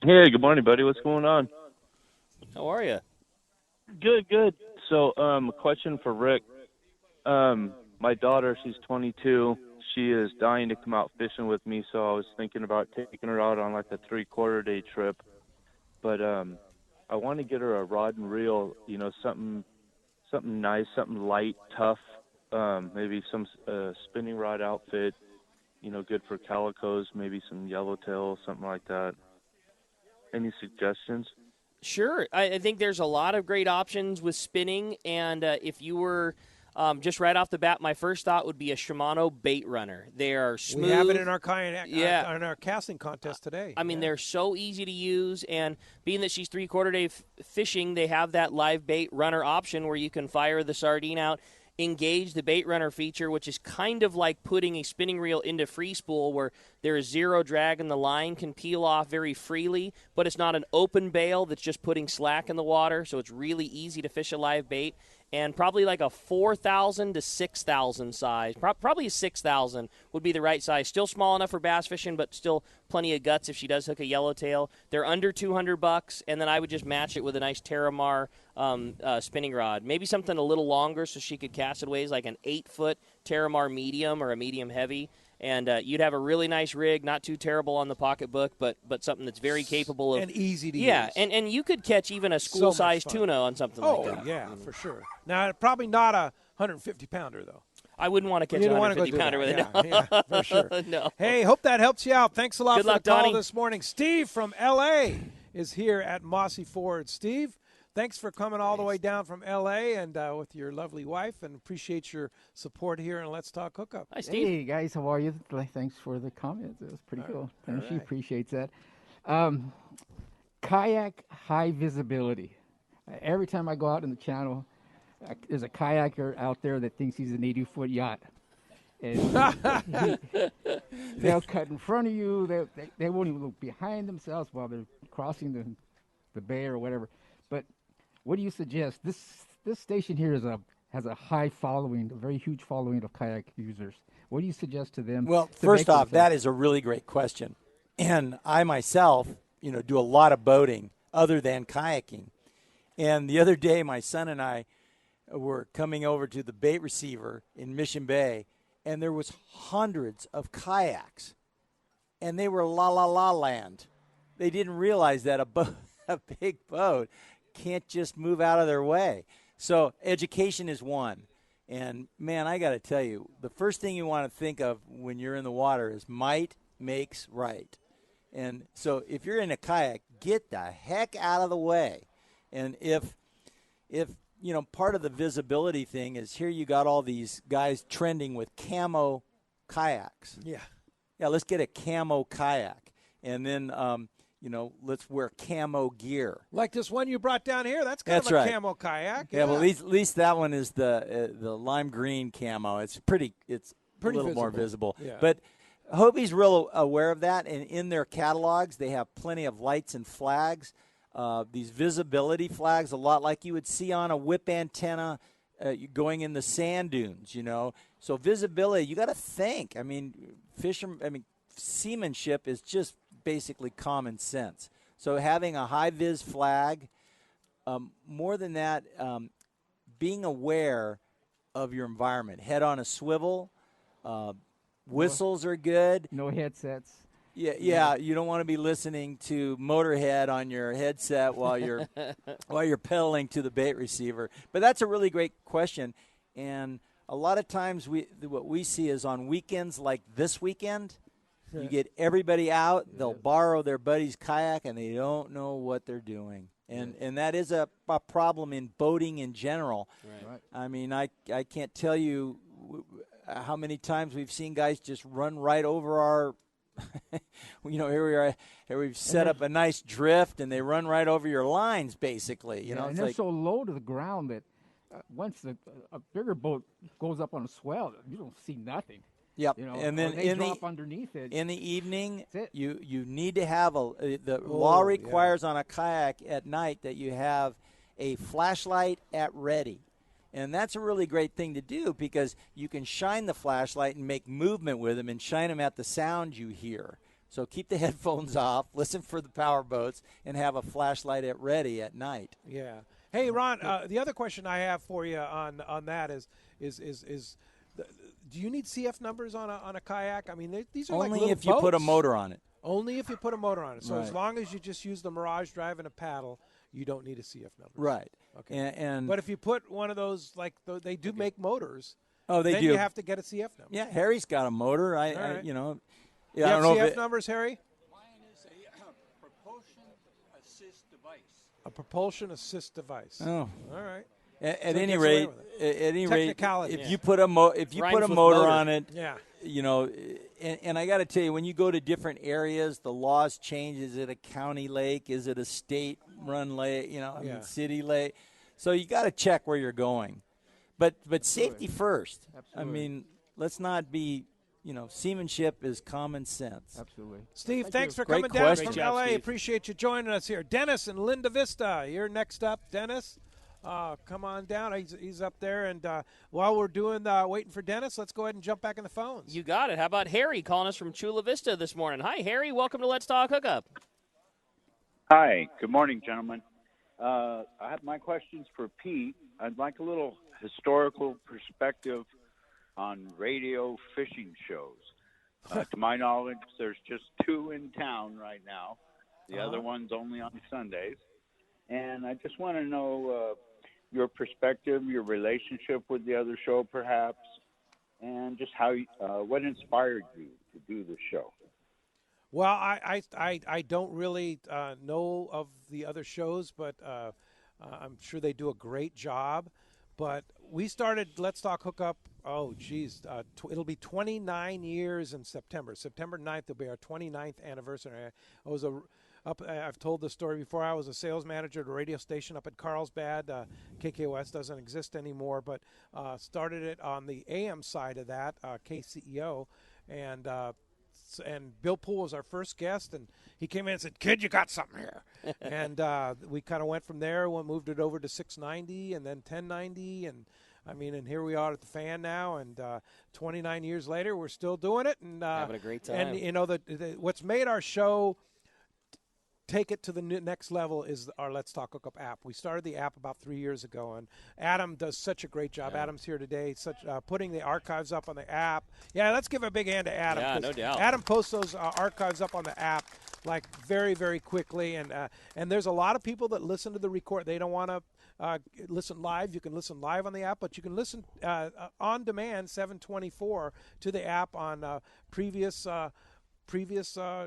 Hey, good morning, buddy. What's going on? How are you? Good. So, a question for Rick. My daughter, she's 22. She is dying to come out fishing with me, so I was thinking about taking her out on like a 3/4 day trip. But I want to get her a rod and reel, something nice, something light, tough, maybe some spinning rod outfit, good for calicos, maybe some yellowtail, something like that. Any suggestions? Sure. I think there's a lot of great options with spinning, and if you were just right off the bat, my first thought would be a Shimano bait runner. They are smooth. We have it in our in our casting contest today. I mean, they're so easy to use, and being that she's 3/4 day fishing, they have that live bait runner option where you can fire the sardine out, engage the bait runner feature, which is kind of like putting a spinning reel into free spool where there is zero drag and the line can peel off very freely, but it's not an open bail that's just putting slack in the water, so it's really easy to fish a live bait. And probably like a 4,000 to 6,000 size. Probably a 6,000 would be the right size. Still small enough for bass fishing, but still plenty of guts if she does hook a yellowtail. They're under $200, and then I would just match it with a nice Terramar spinning rod. Maybe something a little longer so she could castaways, like an 8-foot Terramar medium or a medium heavy. And you'd have a really nice rig, not too terrible on the pocketbook, but something that's very capable of. And easy to use. Yeah, and you could catch even a school-sized tuna on something like that. Oh, yeah, for sure. Now, probably not a 150-pounder, though. I wouldn't want to catch a 150-pounder with it. Yeah, for sure. No. Hey, hope that helps you out. Thanks a lot Good for luck, the call Donnie. this morning. Steve from L.A. is here at Mossy Ford. Steve, thanks for coming all the way down from L.A. and with your lovely wife, and appreciate your support here and Let's Talk Hookup. Hi, Steve. Hey, guys, how are you? Thanks for the comments. It was pretty cool. She appreciates that. Kayak high visibility. Every time I go out in the channel, there's a kayaker out there that thinks he's an 80-foot yacht. And they'll cut in front of you. They won't even look behind themselves while they're crossing the bay or whatever. But what do you suggest? This station here has a high following, a very huge following of kayak users. What do you suggest to them? Well, first off, that is a really great question. And I myself, do a lot of boating other than kayaking. And the other day, my son and I were coming over to the bait receiver in Mission Bay, and there was hundreds of kayaks, and they were la land. They didn't realize that a big boat can't just move out of their way. So education is one. And, man, I got to tell you, the first thing you want to think of when you're in the water is might makes right. And so if you're in a kayak, get the heck out of the way. And if part of the visibility thing is here you got all these guys trending with camo kayaks. Yeah, let's get a camo kayak. And then let's wear camo gear. Like this one you brought down here, that's kind of a camo kayak. Yeah, well, at least that one is the lime green camo. It's pretty a little more visible. Yeah. But Hobie's real aware of that, and in their catalogs they have plenty of lights and flags. These visibility flags, a lot like you would see on a whip antenna going in the sand dunes, So visibility, you got to think. I mean, seamanship is just basically common sense. So having a high vis flag, more than that, being aware of your environment. Head on a swivel, whistles are good. No headsets. Yeah, you don't want to be listening to Motorhead on your headset while you're pedaling to the bait receiver. But that's a really great question, and a lot of times what we see is on weekends like this weekend, You get everybody out, they'll borrow their buddy's kayak, and they don't know what they're doing. And that is a problem in boating in general. Right. I mean, I can't tell you how many times we've seen guys just run right over our here we are. Here we've set up a nice drift, and they run right over your lines, basically. And they're so low to the ground that once a bigger boat goes up on a swell, you don't see nothing. Yep. And then they drop underneath it. In the evening, you need to have the law requires on a kayak at night that you have a flashlight at ready. And that's a really great thing to do because you can shine the flashlight and make movement with them and shine them at the sound you hear. So keep the headphones off, listen for the power boats, and have a flashlight at ready at night. Yeah. Hey, Ron, the other question I have for you on that is do you need CF numbers on a kayak? I mean, these are only like little if you boats. put a motor on it. Only if you put a motor on it. So as Right. long as you just use the Mirage drive and a paddle, you don't need a CF number. Right. Okay. But if you put one of those, like they do make motors. Oh, they then do. You have to get a CF number. Yeah, Harry's got a motor. All right. I You I have don't know CF if it, numbers, Harry? Mine is a propulsion assist device. A propulsion assist device. Oh. All right. At So it any gets away rate, with it. at any rate, Technicality. if you put a motor with on it, Yeah. And I got to tell you, when you go to different areas, the laws change. Is it a county lake? Is it a state-run lake? City lake. So you got to check where you're going, but safety first. Absolutely. I mean, let's not be. Seamanship is common sense. Absolutely. Steve, thanks for Great coming down question. from Great job, L.A. Steve. Appreciate you joining us here. Dennis and Linda Vista, you're next up. Dennis, come on down. He's up there. And while we're waiting for Dennis, let's go ahead and jump back in the phones. You got it. How about Harry calling us from Chula Vista this morning? Hi, Harry. Welcome to Let's Talk Hookup. Hi. Good morning, gentlemen. I have my questions for Pete. I'd like a little historical perspective on radio fishing shows. To my knowledge, there's just 2 in town right now. The other one's only on Sundays. And I just want to know your perspective, your relationship with the other show, perhaps, and just how what inspired you to do the show. Well, I don't really know of the other shows, but I'm sure they do a great job. But we started Let's Talk Hookup, it'll be 29 years in September. September 9th will be our 29th anniversary. I've told this story before. I was a sales manager at a radio station up at Carlsbad. KKOS doesn't exist anymore, but started it on the AM side of that, KCEO, and Bill Poole was our first guest, and he came in and said, "Kid, you got something here." And we kind of went from there. We moved it over to 690 and then 1090, and here we are at the Fan now, and 29 years later, we're still doing it and having a great time. And what's made our show take it to the next level is our Let's Talk Hookup app. We started the app about 3 years ago, and Adam does such a great job. Yeah. Adam's here today, putting the archives up on the app. Yeah, let's give a big hand to Adam. Yeah, 'cause no doubt. Adam posts those archives up on the app like very, very quickly, and there's a lot of people that listen to the record. They don't want to listen live. You can listen live on the app, but you can listen on demand 7/24 to the app on previous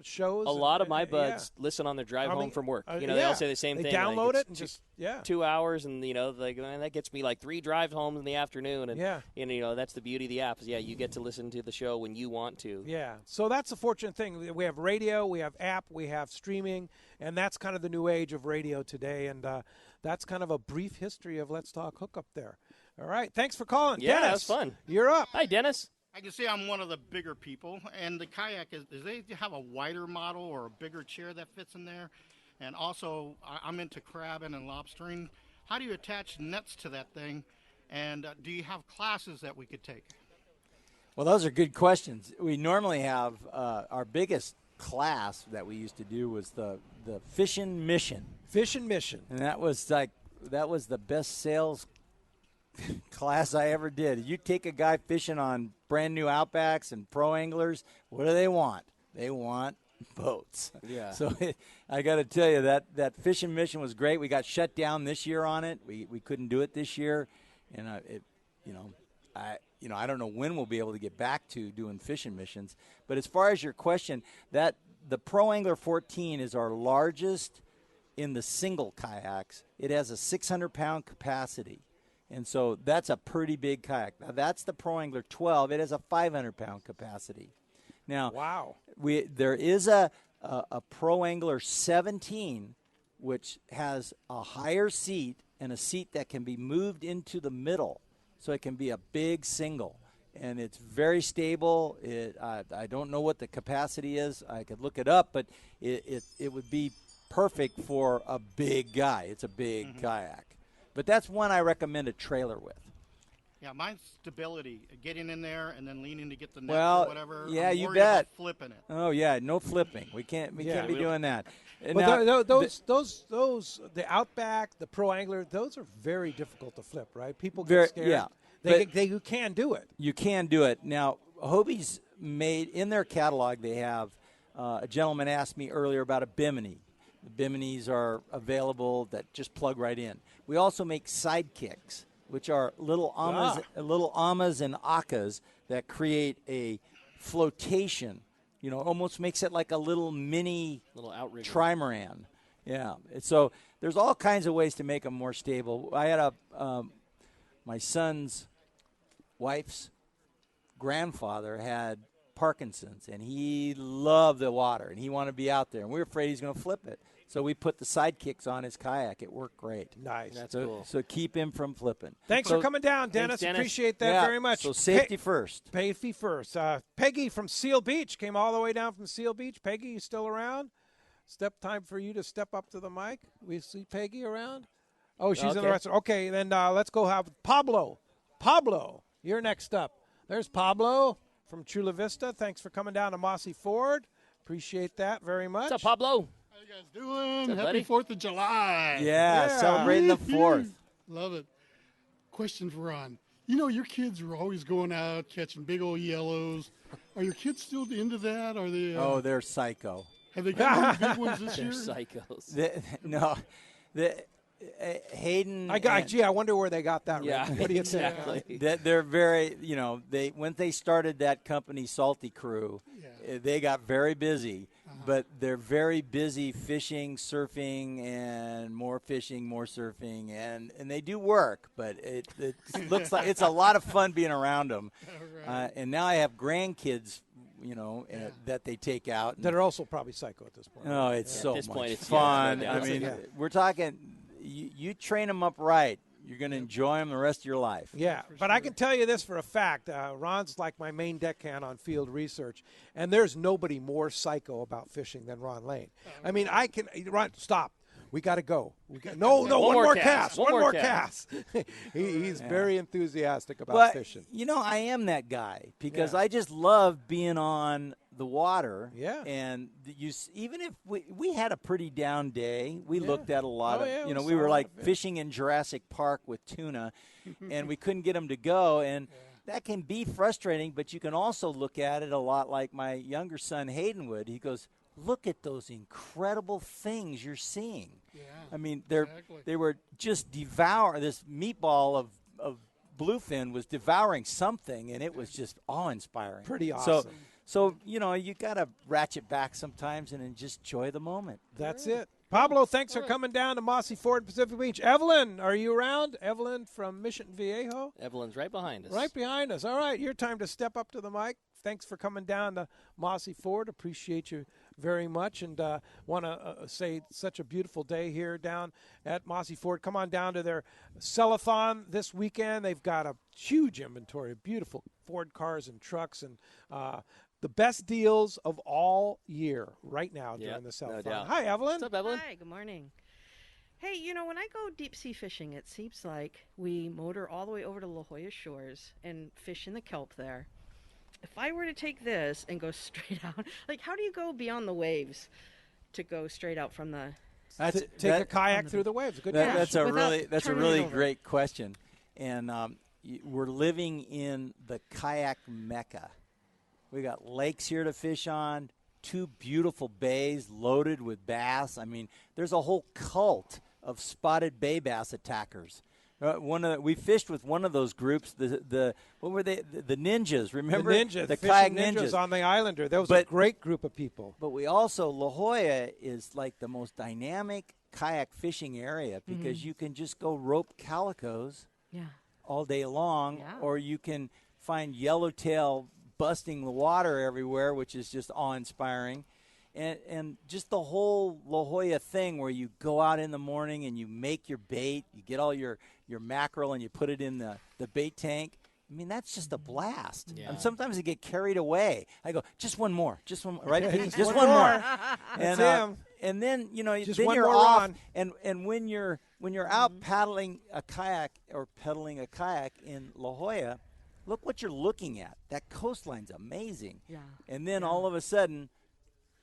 shows. A lot of my buds listen on their drive home from work. They all say the same they thing. Download like it and just 2 hours, and that gets me like 3 drive homes in the afternoon. And that's the beauty of the app is you get to listen to the show when you want to. Yeah, so that's the fortunate thing. We have radio, we have app, we have streaming, and that's kind of the new age of radio today. And that's kind of a brief history of Let's Talk Hookup there. All right, thanks for calling. Yeah, Dennis, that was fun. You're up. Hi, Dennis. I can see I'm one of the bigger people, and the kayak does they have a wider model or a bigger chair that fits in there? And also, I'm into crabbing and lobstering. How do you attach nets to that thing? And do you have classes that we could take? Well, those are good questions. We normally have our biggest class that we used to do was the Fishing Mission. Fishing Mission. And that was the best sales class I ever did. You take a guy fishing on brand new Outbacks and pro anglers, what do they want? They want boats. Yeah. So I got to tell you that Fishing Mission was great. We got shut down this year on it. We couldn't do it this year, and I don't know when we'll be able to get back to doing fishing missions. But as far as your question, that the Pro Angler 14 is our largest in the single kayaks. It has a 600-pound capacity. And so that's a pretty big kayak. Now, that's the Pro Angler 12. It has a 500-pound capacity. Now, wow. There is a Pro Angler 17, which has a higher seat and a seat that can be moved into the middle. So it can be a big single. And it's very stable. I don't know what the capacity is. I could look it up, but it would be perfect for a big guy. It's a big kayak. But that's one I recommend a trailer with. Yeah, mine's stability, getting in there and then leaning to get the net Well, or whatever. yeah, I'm you worried bet. about flipping it. Oh yeah, no flipping. We can't be doing that. But Now, those the Outback, the Pro Angler, those are very difficult to flip, right? People get Very- scared. yeah, You can do it. You can do it. Now, Hobie's made, in their catalog, they have, a gentleman asked me earlier about a bimini. The biminis are available that just plug right in. We also make sidekicks, which are little amas and akas that create a flotation. Almost makes it like a little mini outrigger trimaran. Yeah. So there's all kinds of ways to make them more stable. I had my son's wife's grandfather had Parkinson's, and he loved the water, and he wanted to be out there, and we were afraid he's going to flip it. So we put the sidekicks on his kayak. It worked great. Nice. That's cool. So keep him from flipping. Thanks for coming down, Dennis. Appreciate that very much. So safety first. Safety first. Peggy from Seal Beach came all the way down from Seal Beach. Peggy, you still around? Time for you to step up to the mic. We see Peggy around. Oh, she's in the restaurant. Okay, then let's go have Pablo. Pablo, you're next up. There's Pablo from Chula Vista. Thanks for coming down to Mossy Ford. Appreciate that very much. What's up, Pablo? How you guys doing? What's up, Happy buddy? 4th of July. Yeah, celebrating the 4th. Love it. Question for Ron. Your kids are always going out catching big old yellows. Are your kids still into that? Are they? Oh, they're psycho. Have they got any big ones this year? They're psychos. Hayden. I wonder where they got that. Yeah, Rick. What do you exactly. think? They're very, when they started that company, Salty Crew, they got very busy. But they're very busy fishing, surfing, and more fishing, more surfing, and they do work. But it looks like it's a lot of fun being around them. Right. And now I have grandkids, that they take out. That are also probably psycho at this point. Oh, it's so At this much point, it's fun. no I doubt. mean, we're talking. You train them up right, you're going to enjoy them the rest of your life. Yeah, but I can tell you this for a fact. Ron's like my main deckhand on field research, and there's nobody more psycho about fishing than Ron Lane. I mean, Ron, stop. We got to go. No, one more cast. One more cast. He's very enthusiastic about fishing. I am that guy because I just love being on the water. Yeah. And even if we had a pretty down day, we looked at a lot of, we we were saw a like lot of fishing in Jurassic Park with tuna, and we couldn't get them to go. And that can be frustrating, but you can also look at it a lot like my younger son Hayden would. He goes, look at those incredible things you're seeing. Yeah, I mean, exactly. they were just devouring. This meatball of bluefin was devouring something, and it was just awe-inspiring. Pretty awesome. So you got to ratchet back sometimes and then just enjoy the moment. That's it. Pablo, thanks for coming down to Mossy Ford, Pacific Beach. Evelyn, are you around? Evelyn from Mission Viejo? Evelyn's right behind us. Right behind us. All right, your time to step up to the mic. Thanks for coming down to Mossy Ford. Appreciate you very much, and want to say such a beautiful day here down at Mossy Ford. Come on down to their Cellathon this weekend. They've got a huge inventory of beautiful Ford cars and trucks, and the best deals of all year right now during the Cellathon. doubt. Hi, Evelyn. What's up, Evelyn? Hi, good morning. Hey, when I go deep sea fishing, it seems like we motor all the way over to La Jolla Shores and fish in the kelp there. If I were to take this and go straight out, how do you go beyond the waves to go straight out from the? Take a kayak through the waves. Good That's a without really turning it great question, and we're living in the kayak mecca. We got lakes here to fish on, 2 beautiful bays loaded with bass. I mean, there's a whole cult of spotted bay bass attackers. We fished with one of those groups. What were they? The ninjas. Remember the kayak fishing ninjas on the Islander. That was a great group of people. But we also La Jolla is like the most dynamic kayak fishing area because you can just go rope calicos all day long, or you can find yellowtail busting the water everywhere, which is just awe-inspiring. And just the whole La Jolla thing where you go out in the morning and you make your bait, you get all your mackerel and you put it in the bait tank. I mean, that's just a blast. Yeah. And sometimes I get carried away. I go, just one more, right? Yeah, just one more. And then, just then one you're more off. run. And when you're out paddling a kayak or pedaling a kayak in La Jolla, look what you're looking at. That coastline's amazing. Yeah. And then all of a sudden,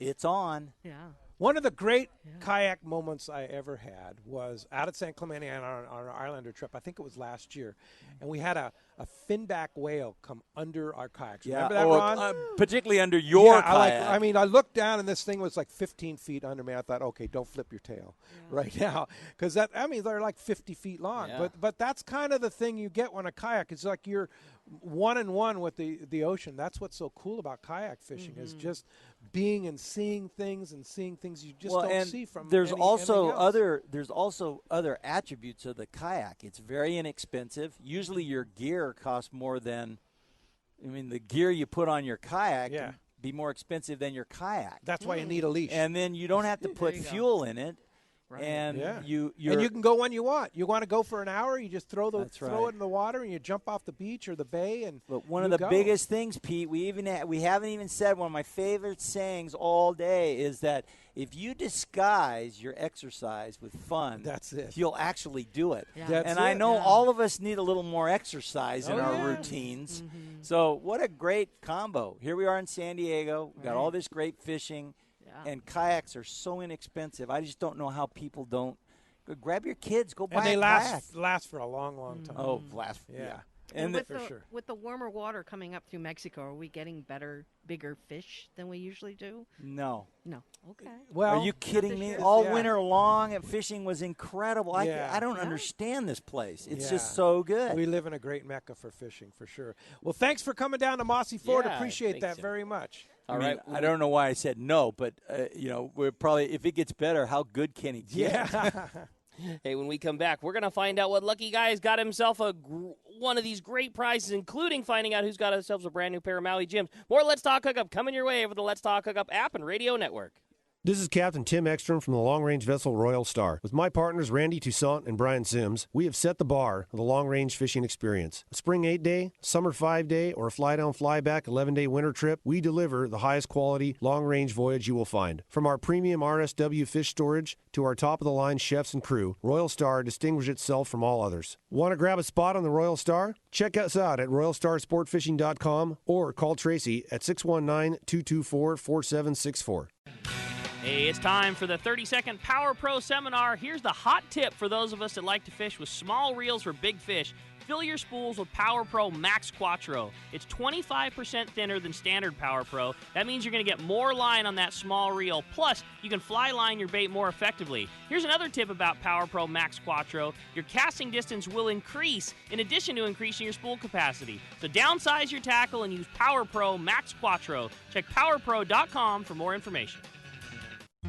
it's on. Yeah. One of the great kayak moments I ever had was out at San Clemente on our Islander trip. I think it was last year. And we had a finback whale come under our kayaks. Remember that, Ron? Particularly under your kayak. kayak. I looked down and this thing was like 15 feet under me. I thought, okay, don't flip your tail right now. Because they're like 50 feet long. Yeah. But that's kind of the thing you get when a kayak. It's like you're one-on-one with the ocean. That's what's so cool about kayak fishing is just being and seeing things you just don't see from there's also anything else. other attributes of the kayak. It's very inexpensive. Usually your gear costs more than the gear you put on your kayak can be more expensive than your kayak. That's why you need a leash. And then you don't have to put fuel in it. Right. And you can go when you want. You want to go for an hour, you just throw it in the water and you jump off the beach or the bay. But one of the biggest things, Pete, we haven't even said, one of my favorite sayings all day is that if you disguise your exercise with fun, that's it. You'll actually do it. Yeah. And I know all of us need a little more exercise in our routines. So what a great combo. Here we are in San Diego. We've got all this great fishing. And kayaks are so inexpensive. I just don't know how people don't grab your kids, go buy a kayak. And they last for a long, long time. Oh, last, yeah. And for with the warmer water coming up through Mexico, are we getting bigger fish than we usually do? No. Okay. Well, are you kidding me? All winter long, fishing was incredible. I don't understand this place. It's just so good. We live in a great mecca for fishing, for sure. Well, thanks for coming down to Mossy Ford. Appreciate that very much. All right. I don't know why I said no, but we're probably, if it gets better, how good can he get? Yeah. Hey, when we come back, we're going to find out what lucky guy's got himself one of these great prizes, including finding out who's got themselves a brand new pair of Maui gyms. More Let's Talk Hookup coming your way over the Let's Talk Hookup app and radio network. This is Captain Tim Ekstrom from the long-range vessel Royal Star. With my partners Randy Toussaint and Brian Sims, we have set the bar of the long-range fishing experience. A spring 8-day, summer 5-day, or a fly-down, fly-back 11-day winter trip, we deliver the highest quality long-range voyage you will find. From our premium RSW fish storage to our top-of-the-line chefs and crew, Royal Star distinguishes itself from all others. Want to grab a spot on the Royal Star? Check us out at RoyalStarSportFishing.com or call Tracy at 619-224-4764. Hey, it's time for the 30-second Power Pro Seminar. Here's the hot tip for those of us that like to fish with small reels for big fish. Fill your spools with Power Pro Max Quattro. It's 25% thinner than standard Power Pro. That means you're going to get more line on that small reel. Plus, you can fly line your bait more effectively. Here's another tip about Power Pro Max Quattro. Your casting distance will increase in addition to increasing your spool capacity. So downsize your tackle and use Power Pro Max Quattro. Check PowerPro.com for more information.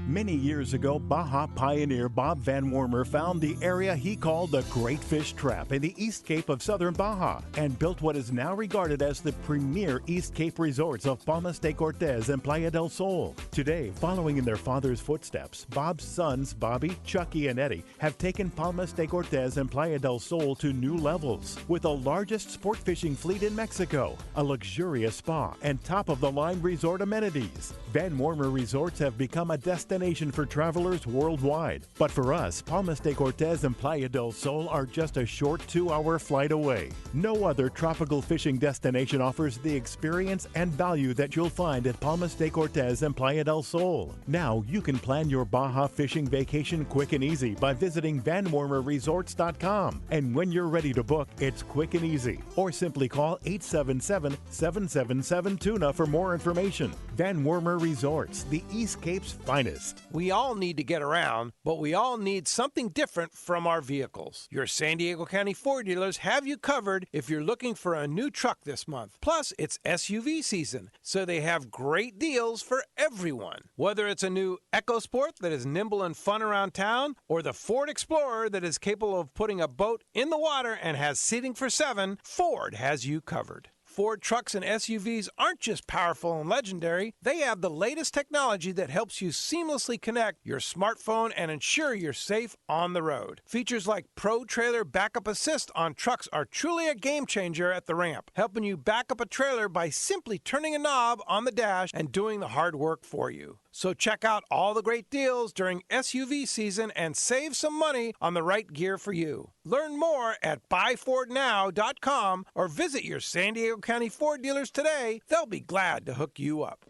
Many years ago, Baja pioneer Bob Van Wormer found the area he called the Great Fish Trap in the East Cape of southern Baja and built what is now regarded as the premier East Cape resorts of Palmas de Cortez and Playa del Sol. Today, following in their father's footsteps, Bob's sons, Bobby, Chucky, and Eddie, have taken Palmas de Cortez and Playa del Sol to new levels with the largest sport fishing fleet in Mexico, a luxurious spa, and top-of-the-line resort amenities. Van Wormer Resorts have become a destination for travelers worldwide. But for us, Palmas de Cortez and Playa del Sol are just a short 2-hour flight away. No other tropical fishing destination offers the experience and value that you'll find at Palmas de Cortez and Playa del Sol. Now you can plan your Baja fishing vacation quick and easy by visiting VanWormerResorts.com. And when you're ready to book, it's quick and easy. Or simply call 877-777-TUNA for more information. Van Wormer Resorts, the East Cape's finest. We all need to get around, but we all need something different from our vehicles. Your San Diego County Ford dealers have you covered if you're looking for a new truck this month. Plus, it's SUV season, so they have great deals for everyone. Whether it's a new EcoSport that is nimble and fun around town, or the Ford Explorer that is capable of putting a boat in the water and has seating for 7, Ford has you covered. Ford trucks and SUVs aren't just powerful and legendary. They have the latest technology that helps you seamlessly connect your smartphone and ensure you're safe on the road. Features like Pro Trailer Backup Assist on trucks are truly a game changer at the ramp, helping you back up a trailer by simply turning a knob on the dash and doing the hard work for you. So check out all the great deals during SUV season and save some money on the right gear for you. Learn more at buyfordnow.com or visit your San Diego County Ford dealers today. They'll be glad to hook you up.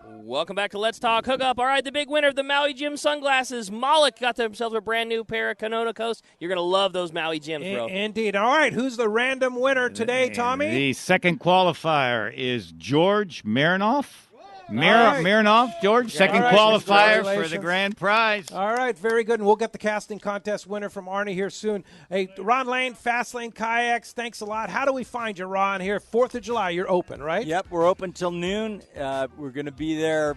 Welcome back to Let's Talk Hookup. All right, the big winner of the Maui Gym sunglasses, Malik, got themselves a brand new pair of Kanonikos. You're going to love those Maui Gyms, bro. Indeed. All right, who's the random winner today, Tommy? The second qualifier is George Marinoff. Marinoff, George, second qualifier for the grand prize. All right, very good. And we'll get the casting contest winner from Arnie here soon. Hey, Ron Lane, Fast Lane Kayaks, thanks a lot. How do we find you, Ron, here? 4th of July, you're open, right? Yep, we're open till noon. We're going to be there,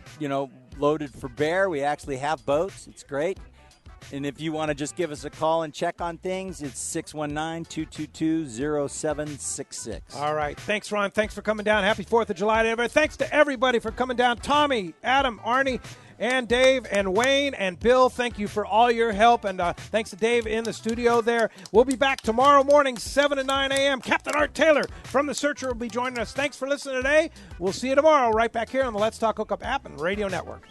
loaded for bear. We actually have boats. It's great. And if you want to just give us a call and check on things, it's 619-222-0766. All right. Thanks, Ron. Thanks for coming down. Happy 4th of July to everybody. Thanks to everybody for coming down. Tommy, Adam, Arnie, and Dave, and Wayne, and Bill, thank you for all your help. And thanks to Dave in the studio there. We'll be back tomorrow morning, 7 to 9 a.m. Captain Art Taylor from The Searcher will be joining us. Thanks for listening today. We'll see you tomorrow right back here on the Let's Talk Hookup app and radio network.